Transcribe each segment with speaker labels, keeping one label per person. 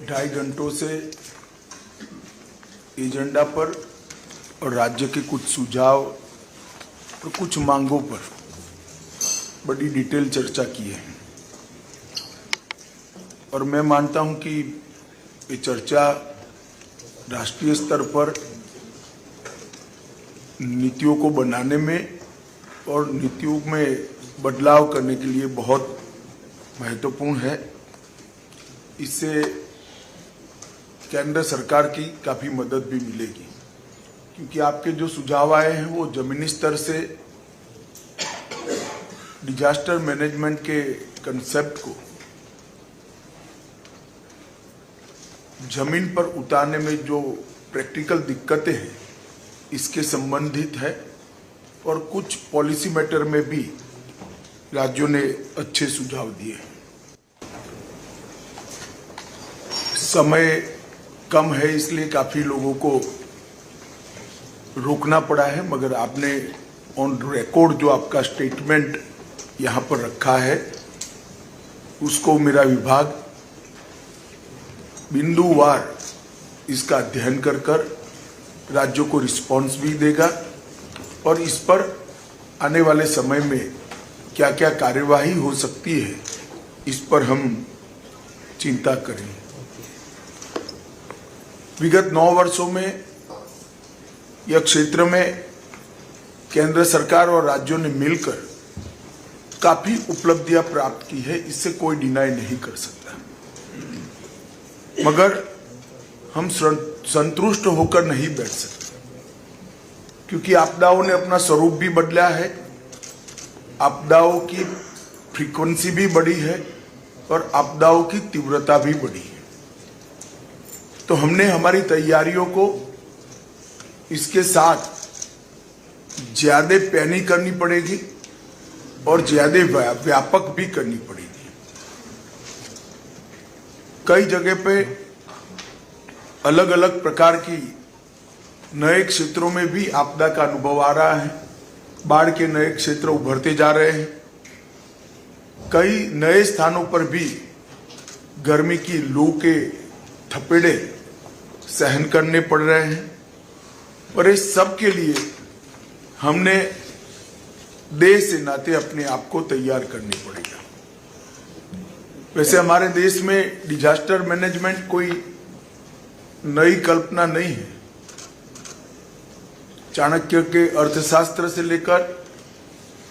Speaker 1: ढाई घंटों से एजेंडा पर और राज्य के कुछ सुझाव और कुछ मांगों पर बड़ी डिटेल चर्चा की है और मैं मानता हूं कि ये चर्चा राष्ट्रीय स्तर पर नीतियों को बनाने में और नीतियों में बदलाव करने के लिए बहुत महत्वपूर्ण है। इससे केंद्र सरकार की काफ़ी मदद भी मिलेगी, क्योंकि आपके जो सुझाव आए हैं वो जमीनी स्तर से डिजास्टर मैनेजमेंट के कंसेप्ट को जमीन पर उतारने में जो प्रैक्टिकल दिक्कतें हैं इसके संबंधित है और कुछ पॉलिसी मैटर में भी राज्यों ने अच्छे सुझाव दिए हैं। समय कम है इसलिए काफी लोगों को रोकना पड़ा है, मगर आपने ऑन रिकॉर्ड जो आपका स्टेटमेंट यहाँ पर रखा है उसको मेरा विभाग बिंदुवार इसका अध्ययन कर राज्यों को रिस्पॉन्स भी देगा और इस पर आने वाले समय में क्या क्या कार्यवाही हो सकती है इस पर हम चिंता करेंगे। विगत 9 वर्षों में यह क्षेत्र में केंद्र सरकार और राज्यों ने मिलकर काफी उपलब्धियां प्राप्त की है, इससे कोई डिनाई नहीं कर सकता, मगर हम संतुष्ट होकर नहीं बैठ सकते, क्योंकि आपदाओं ने अपना स्वरूप भी बदला है, आपदाओं की फ्रीक्वेंसी भी बढ़ी है और आपदाओं की तीव्रता भी बढ़ी है। तो हमने हमारी तैयारियों को इसके साथ ज्यादा पैनी करनी पड़ेगी और ज्यादा व्यापक भी करनी पड़ेगी। कई जगह पे अलग अलग प्रकार की नए क्षेत्रों में भी आपदा का अनुभव आ रहा है, बाढ़ के नए क्षेत्र उभरते जा रहे हैं, कई नए स्थानों पर भी गर्मी की लू के थपेड़े सहन करने पड़ रहे हैं और इस सब के लिए हमने देश से नाते अपने आप को तैयार करनी पड़ेगा। वैसे हमारे देश में डिजास्टर मैनेजमेंट कोई नई कल्पना नहीं है। चाणक्य के अर्थशास्त्र से लेकर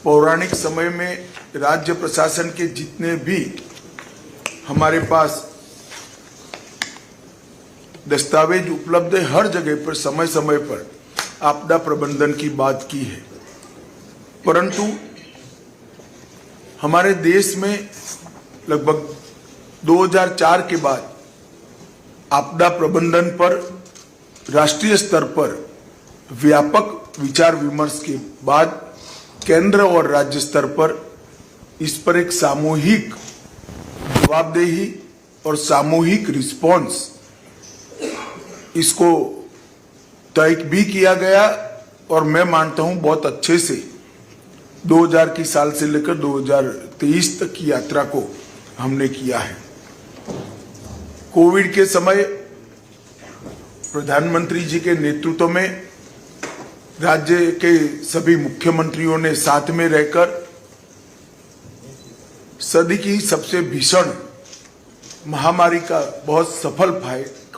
Speaker 1: पौराणिक समय में राज्य प्रशासन के जितने भी हमारे पास दस्तावेज उपलब्ध है, हर जगह पर समय समय पर आपदा प्रबंधन की बात की है, परंतु हमारे देश में लगभग 2004 के बाद आपदा प्रबंधन पर राष्ट्रीय स्तर पर व्यापक विचार विमर्श के बाद केंद्र और राज्य स्तर पर इस पर एक सामूहिक जवाबदेही और सामूहिक रिस्पॉन्स इसको तय भी किया गया और मैं मानता हूं बहुत अच्छे से 2000 की साल से लेकर 2023 तक की यात्रा को हमने किया है। कोविड के समय प्रधानमंत्री जी के नेतृत्व में राज्य के सभी मुख्यमंत्रियों ने साथ में रहकर सदी की सबसे भीषण महामारी का बहुत सफल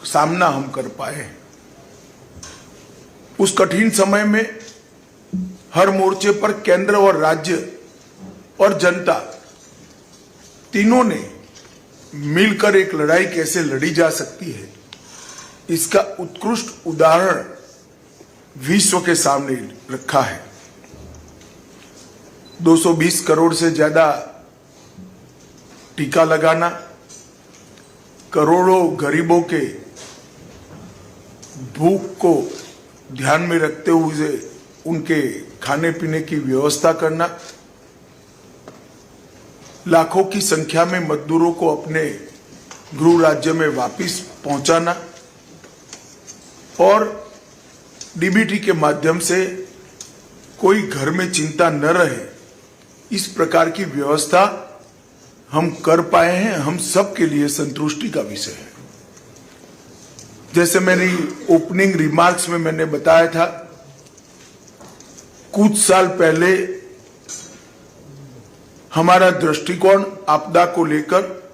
Speaker 1: सामना हम कर पाए हैं। उस कठिन समय में हर मोर्चे पर केंद्र और राज्य और जनता तीनों ने मिलकर एक लड़ाई कैसे लड़ी जा सकती है इसका उत्कृष्ट उदाहरण विश्व के सामने रखा है। 220 करोड़ से ज्यादा टीका लगाना, करोड़ों गरीबों के भूख को ध्यान में रखते हुए उनके खाने पीने की व्यवस्था करना, लाखों की संख्या में मजदूरों को अपने गृह राज्य में वापस पहुंचाना और डीबीटी के माध्यम से कोई घर में चिंता न रहे, इस प्रकार की व्यवस्था हम कर पाए हैं, हम सब के लिए संतुष्टि का विषय है। जैसे मेरी ओपनिंग रिमार्क्स में मैंने बताया था, कुछ साल पहले हमारा दृष्टिकोण आपदा को लेकर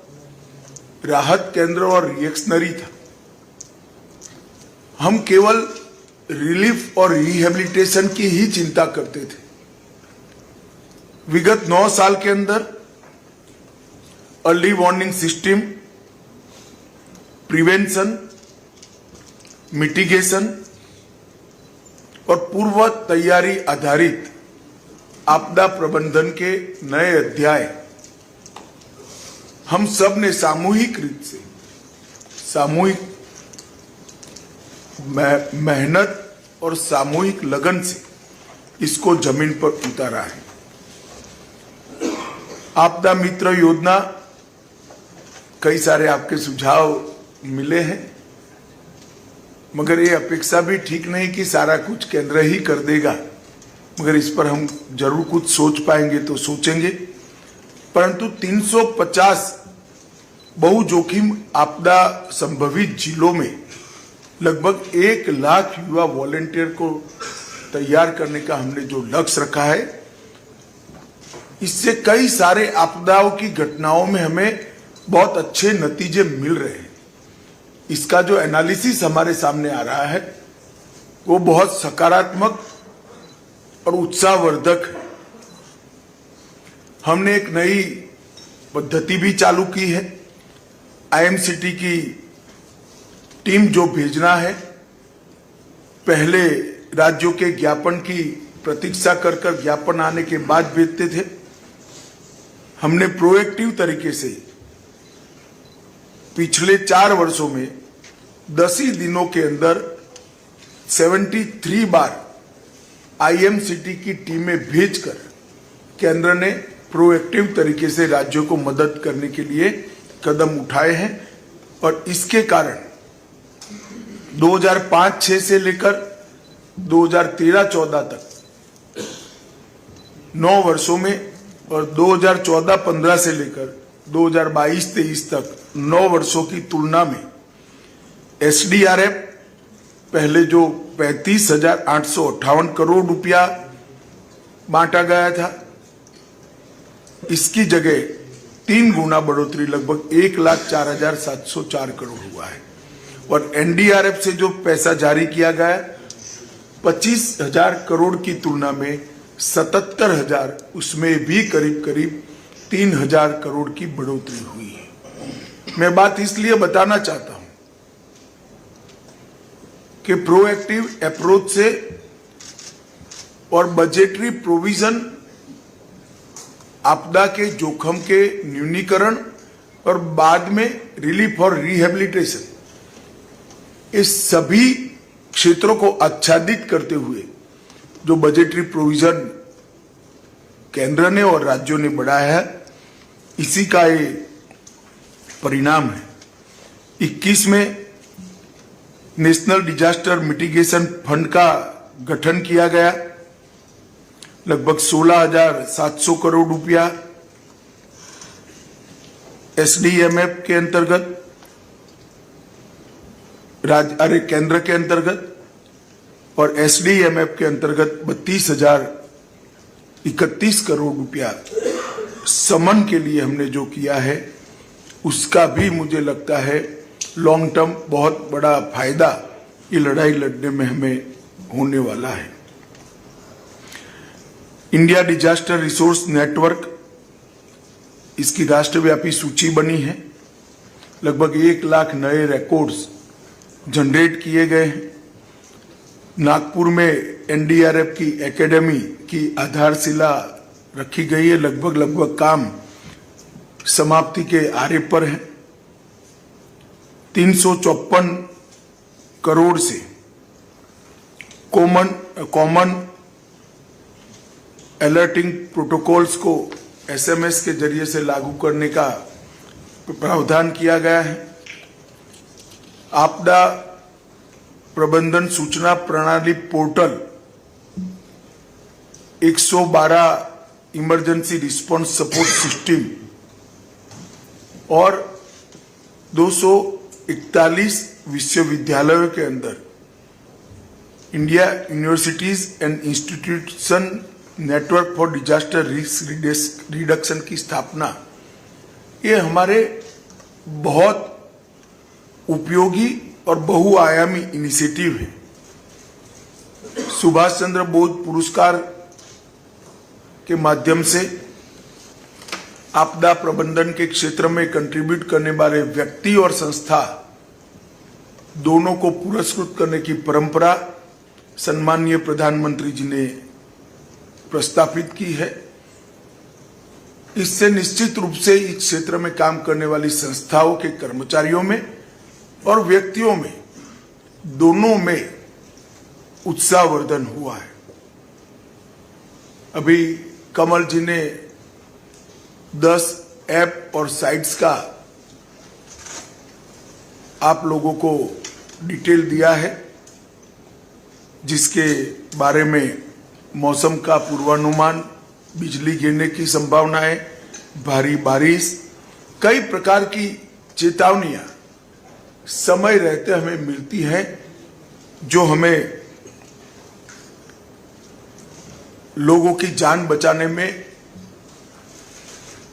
Speaker 1: राहत केंद्र और रिएक्शनरी था। हम केवल रिलीफ और रिहेबिलिटेशन की ही चिंता करते थे। विगत 9 साल के अंदर early warning system, prevention, mitigation और पूर्व तैयारी आधारित आपदा प्रबंधन के नए अध्याय हम सब ने सामूहिक रूप से, सामूहिक मेहनत और सामूहिक लगन से इसको जमीन पर उतारा है। आपदा मित्र योजना, कई सारे आपके सुझाव मिले हैं, मगर ये अपेक्षा भी ठीक नहीं कि सारा कुछ केंद्र ही कर देगा। मगर इस पर हम जरूर कुछ सोच पाएंगे तो सोचेंगे। परंतु 350 बहु जोखिम आपदा संभवित जिलों में लगभग 1 लाख युवा वॉलेंटियर को तैयार करने का हमने जो लक्ष्य रखा है, इससे कई सारे आपदाओं की घटनाओं में हमें बहुत अच्छे नतीजे मिल रहे हैं। इसका जो एनालिसिस हमारे सामने आ रहा है वो बहुत सकारात्मक और उत्साहवर्धक है। हमने एक नई पद्धति भी चालू की है। आईएमसीटी की टीम जो भेजना है, पहले राज्यों के ज्ञापन की प्रतीक्षा कर ज्ञापन आने के बाद भेजते थे। हमने प्रोएक्टिव तरीके से पिछले 4 वर्षों में 10 ही दिनों के अंदर 73 बार आईएमसीटी की टीमें भेजकर केंद्र ने प्रोएक्टिव तरीके से राज्यों को मदद करने के लिए कदम उठाए हैं। और इसके कारण 2005-06 से लेकर 2013-14 तक 9 वर्षों में और 2014-15 से लेकर 2022-23 तक 9 वर्षों की तुलना में एसडीआरएफ पहले जो 35,858 करोड़ रुपया बांटा गया था, इसकी जगह 3 गुना बढ़ोतरी लगभग 1,04,704 करोड़ हुआ है। और एनडीआरएफ से जो पैसा जारी किया गया 25,000 करोड़ की तुलना में 77,000, उसमें भी करीब करीब 3,000 करोड़ की बढ़ोतरी हुई है। मैं बात इसलिए बताना चाहता हूं कि प्रोएक्टिव अप्रोच से और बजटरी प्रोविजन आपदा के जोखिम के न्यूनीकरण और बाद में रिलीफ और रिहेबिलिटेशन, इस सभी क्षेत्रों को आच्छादित करते हुए जो बजटरी प्रोविजन केंद्र ने और राज्यों ने बढ़ाया है, इसी का ये परिणाम है। 21 में नेशनल डिजास्टर मिटिगेशन फंड का गठन किया गया, लगभग 16,700 करोड़ रुपया एसडीएमएफ के अंतर्गत केंद्र के अंतर्गत और एसडीएमएफ के अंतर्गत 32,031 करोड़ रुपया समन के लिए हमने जो किया है, उसका भी मुझे लगता है लॉन्ग टर्म बहुत बड़ा फायदा ये लड़ाई लड़ने में हमें होने वाला है। इंडिया डिजास्टर रिसोर्स नेटवर्क, इसकी राष्ट्रव्यापी सूची बनी है। लगभग 1 लाख नए रिकॉर्ड्स जनरेट किए गए हैं। नागपुर में एनडीआरएफ की एकेडमी की आधारशिला रखी गई है। लगभग काम समाप्ति के आरे पर है। 354 करोड़ से कॉमन अलर्टिंग प्रोटोकॉल्स को एसएमएस के जरिए से लागू करने का प्रावधान किया गया है। आपदा प्रबंधन सूचना प्रणाली portal 112 emergency response support system और 241 विश्वविद्यालयों के अंदर India universities and institution network for disaster risk reduction की स्थापना, ये हमारे बहुत उपयोगी और बहुआयामी इनिशिएटिव है। सुभाष चंद्र बोस पुरस्कार के माध्यम से आपदा प्रबंधन के क्षेत्र में कंट्रीब्यूट करने वाले व्यक्ति और संस्था दोनों को पुरस्कृत करने की परंपरा सम्माननीय प्रधानमंत्री जी ने प्रस्तावित की है। इससे निश्चित रूप से इस क्षेत्र में काम करने वाली संस्थाओं के कर्मचारियों में और व्यक्तियों में दोनों में उत्साहवर्धन हुआ है। अभी कमल जी ने 10 ऐप और साइट्स का आप लोगों को डिटेल दिया है, जिसके बारे में मौसम का पूर्वानुमान, बिजली गिरने की संभावनाएं, भारी बारिश, कई प्रकार की चेतावनियां समय रहते हमें मिलती हैं, जो हमें लोगों की जान बचाने में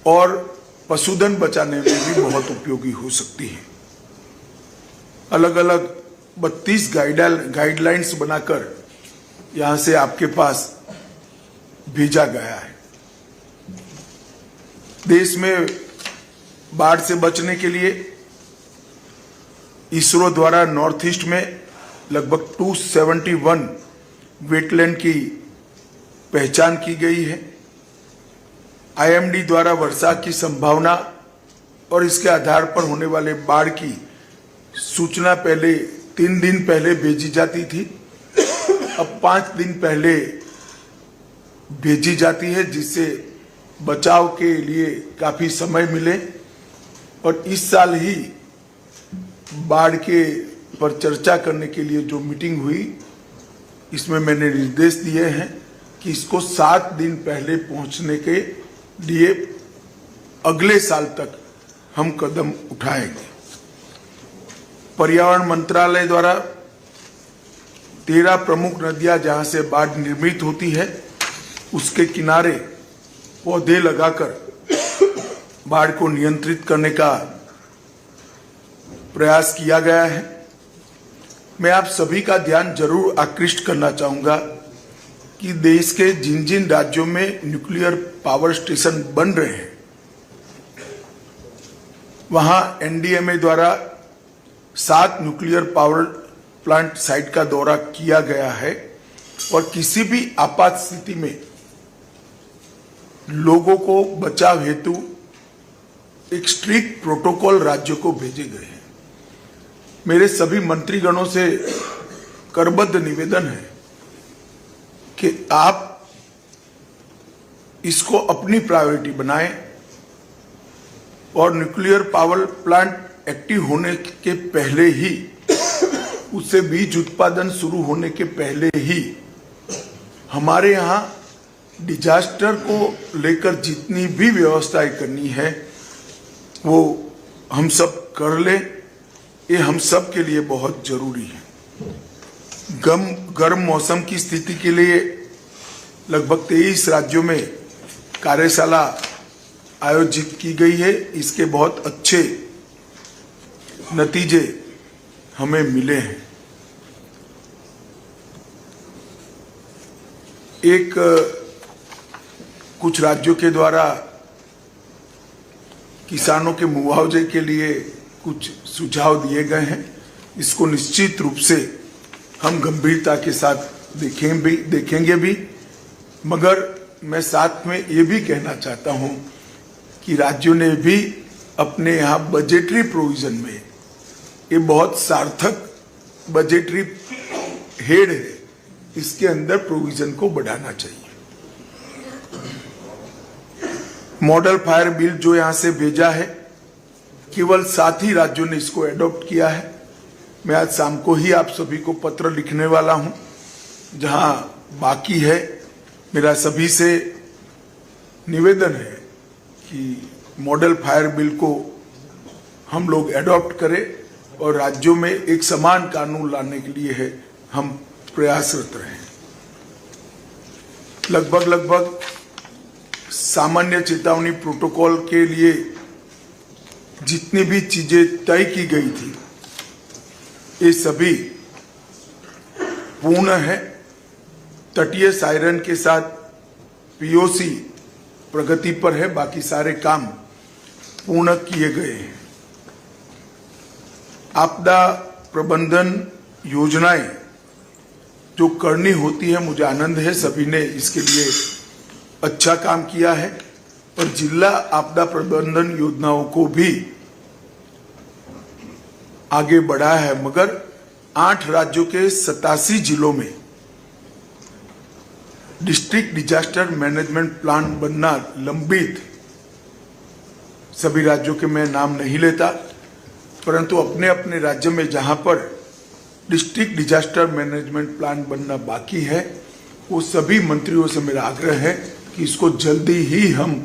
Speaker 1: और पशुधन बचाने में भी बहुत उपयोगी हो सकती है। अलग अलग 32 गाइडलाइंस बनाकर यहां से आपके पास भेजा गया है। देश में बाढ़ से बचने के लिए इसरो द्वारा नॉर्थ ईस्ट में लगभग 271 वेटलैंड की पहचान की गई है। आईएमडी द्वारा वर्षा की संभावना और इसके आधार पर होने वाले बाढ़ की सूचना पहले 3 दिन पहले भेजी जाती थी, अब 5 दिन पहले भेजी जाती है, जिससे बचाव के लिए काफी समय मिले। और इस साल ही बाढ़ के पर चर्चा करने के लिए जो मीटिंग हुई, इसमें मैंने निर्देश दिए हैं कि इसको 7 दिन पहले पहुंचने के लिए अगले साल तक हम कदम उठाएंगे। पर्यावरण मंत्रालय द्वारा 13 प्रमुख नदियां जहां से बाढ़ निर्मित होती है, उसके किनारे पौधे लगाकर बाढ़ को नियंत्रित करने का प्रयास किया गया है। मैं आप सभी का ध्यान जरूर आकृष्ट करना चाहूंगा कि देश के जिन जिन राज्यों में न्यूक्लियर पावर स्टेशन बन रहे हैं, वहां एनडीएमए द्वारा 7 न्यूक्लियर पावर प्लांट साइट का दौरा किया गया है और किसी भी आपात स्थिति में लोगों को बचाव हेतु एक स्ट्रिक्ट प्रोटोकॉल राज्यों को भेजे गए हैं। मेरे सभी मंत्रीगणों से करबद्ध निवेदन है कि आप इसको अपनी प्रायोरिटी बनाएं और न्यूक्लियर पावर प्लांट एक्टिव होने के पहले ही, उससे बीज उत्पादन शुरू होने के पहले ही हमारे यहाँ डिजास्टर को लेकर जितनी भी व्यवस्थाएं करनी है वो हम सब कर ले। ये हम सब के लिए बहुत जरूरी है। गर्म मौसम की स्थिति के लिए लगभग 23 राज्यों में कार्यशाला आयोजित की गई है। इसके बहुत अच्छे नतीजे हमें मिले हैं। कुछ राज्यों के द्वारा किसानों के मुआवजे के लिए कुछ सुझाव दिए गए हैं। इसको निश्चित रूप से हम गंभीरता के साथ देखेंगे भी, मगर मैं साथ में ये भी कहना चाहता हूं कि राज्यों ने भी अपने यहाँ बजटरी प्रोविजन में, ये बहुत सार्थक बजटरी हेड है, इसके अंदर प्रोविजन को बढ़ाना चाहिए। मॉडल फायर बिल जो यहां से भेजा है, केवल 7 ही राज्यों ने इसको एडॉप्ट किया है। मैं आज शाम को ही आप सभी को पत्र लिखने वाला हूं। जहां बाकी है, मेरा सभी से निवेदन है कि मॉडल फायर बिल को हम लोग एडॉप्ट करें और राज्यों में एक समान कानून लाने के लिए है हम प्रयासरत रहे। लगभग सामान्य चेतावनी प्रोटोकॉल के लिए जितनी भी चीजें तय की गई थी ये सभी पूर्ण है। तटीय सायरन के साथ पीओसी प्रगति पर है, बाकी सारे काम पूर्ण किए गए हैं। आपदा प्रबंधन योजनाएं जो करनी होती है, मुझे आनंद है सभी ने इसके लिए अच्छा काम किया है और जिला आपदा प्रबंधन योजनाओं को भी आगे बढ़ा है। मगर 8 राज्यों के 87 जिलों में डिस्ट्रिक्ट डिजास्टर मैनेजमेंट प्लान बनना लंबित, सभी राज्यों के मैं नाम नहीं लेता, परंतु अपने अपने राज्य में जहां पर डिस्ट्रिक्ट डिजास्टर मैनेजमेंट प्लान बनना बाकी है, वो सभी मंत्रियों से मेरा आग्रह है कि इसको जल्दी ही हम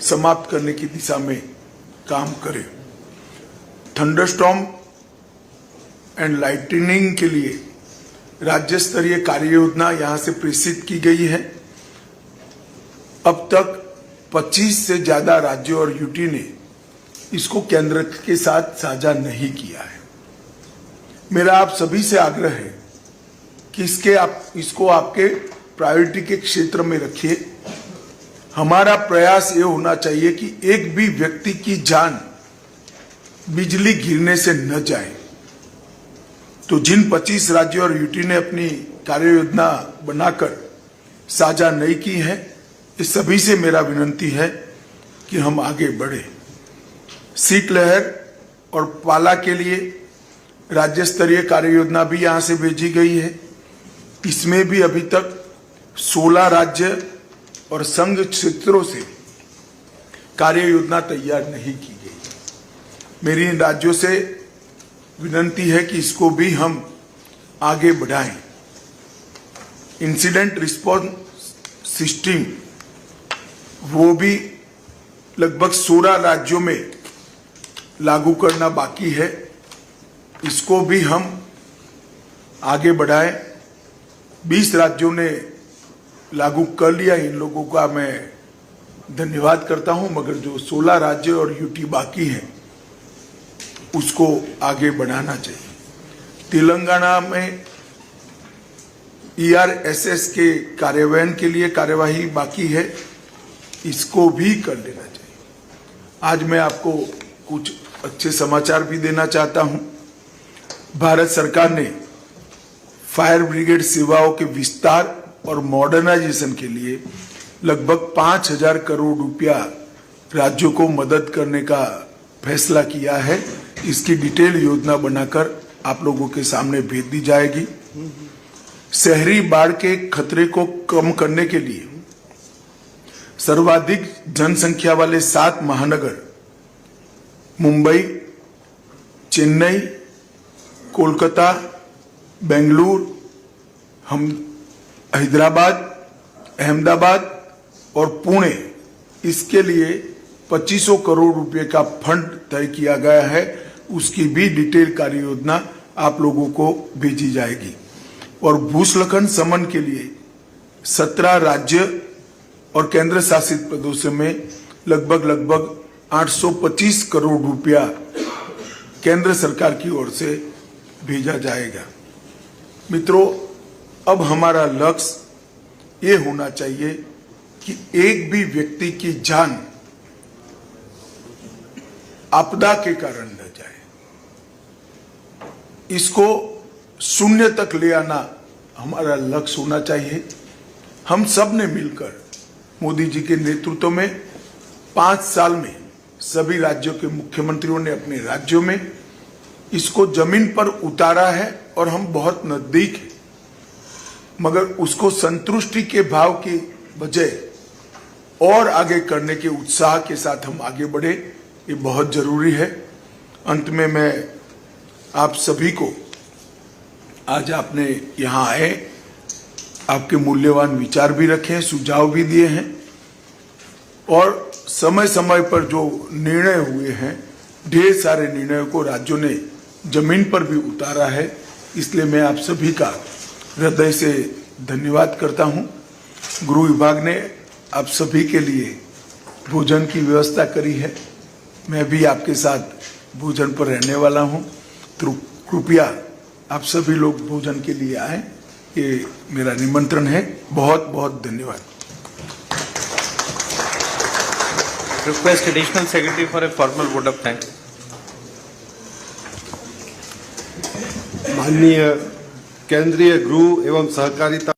Speaker 1: समाप्त करने की दिशा में काम करें। थंडरस्टॉर्म एंड लाइटनिंग के लिए राज्य स्तरीय कार्य योजना यहां से प्रेषित की गई है। अब तक 25 से ज्यादा राज्यों और यूटी ने इसको केंद्र के साथ साझा नहीं किया है। मेरा आप सभी से आग्रह है कि इसको आपके प्रायोरिटी के क्षेत्र में रखिए। हमारा प्रयास ये होना चाहिए कि एक भी व्यक्ति की जान बिजली गिरने से न जाए। तो जिन 25 राज्यों और यूटी ने अपनी कार्य योजना बनाकर साझा नहीं की है, इस सभी से मेरा विनंती है कि हम आगे बढ़े। शीतलहर और पाला के लिए राज्य स्तरीय कार्य योजना भी यहां से भेजी गई है। इसमें भी अभी तक 16 राज्य और संघ क्षेत्रों से कार्य योजना तैयार नहीं की गई। मेरी इन राज्यों से विनंती है कि इसको भी हम आगे बढ़ाएं। इंसिडेंट रिस्पॉन्स सिस्टम वो भी लगभग 16 राज्यों में लागू करना बाकी है, इसको भी हम आगे बढ़ाएं। 20 राज्यों ने लागू कर लिया, इन लोगों का मैं धन्यवाद करता हूं, मगर जो 16 राज्य और यूटी बाकी हैं उसको आगे बढ़ाना चाहिए। तेलंगाना में ERSS के कार्यान्वयन के लिए कार्यवाही बाकी है, इसको भी कर लेना चाहिए। आज मैं आपको कुछ अच्छे समाचार भी देना चाहता हूं। भारत सरकार ने फायर ब्रिगेड सेवाओं के विस्तार और मॉडर्नाइजेशन के लिए लगभग 5,000 करोड़ रुपया राज्यों को मदद करने का फैसला किया है। इसकी डिटेल योजना बनाकर आप लोगों के सामने भेज दी जाएगी। शहरी बाढ़ के खतरे को कम करने के लिए सर्वाधिक जनसंख्या वाले 7 महानगर मुंबई, चेन्नई, कोलकाता, बेंगलुरु, हैदराबाद, अहमदाबाद और पुणे, इसके लिए 2500 करोड़ रुपए का फंड तय किया गया है। उसकी भी डिटेल कार्य योजना आप लोगों को भेजी जाएगी। और भूस्खलन शमन के लिए 17 राज्य और केंद्र शासित प्रदेशों में लगभग 825 करोड़ रुपया केंद्र सरकार की ओर से भेजा जाएगा। मित्रों, अब हमारा लक्ष्य ये होना चाहिए कि एक भी व्यक्ति की जान आपदा के कारण न जाए। इसको शून्य तक ले आना हमारा लक्ष्य होना चाहिए। हम सब ने मिलकर मोदी जी के नेतृत्व में 5 साल में सभी राज्यों के मुख्यमंत्रियों ने अपने राज्यों में इसको जमीन पर उतारा है और हम बहुत नजदीक हैं, मगर उसको संतुष्टि के भाव की बजाय और आगे करने के उत्साह के साथ हम आगे बढ़े, ये बहुत जरूरी है। अंत में मैं आप सभी को, आज आपने यहाँ आए, आपके मूल्यवान विचार भी रखे, सुझाव भी दिए हैं और समय समय पर जो निर्णय हुए हैं, ढेर सारे निर्णयों को राज्यों ने जमीन पर भी उतारा है। इसलिए मैं आप सभी का हृदय से धन्यवाद करता हूं। गृह विभाग ने आप सभी के लिए भोजन की व्यवस्था करी है। मैं भी आपके साथ भोजन पर रहने वाला हूं, तो कृपया आप सभी लोग भोजन के लिए आए, ये मेरा निमंत्रण है। बहुत बहुत धन्यवाद।
Speaker 2: Request Additional Secretary for a formal vote of thanks.
Speaker 3: माननीय केंद्रीय गृह एवं सहकारिता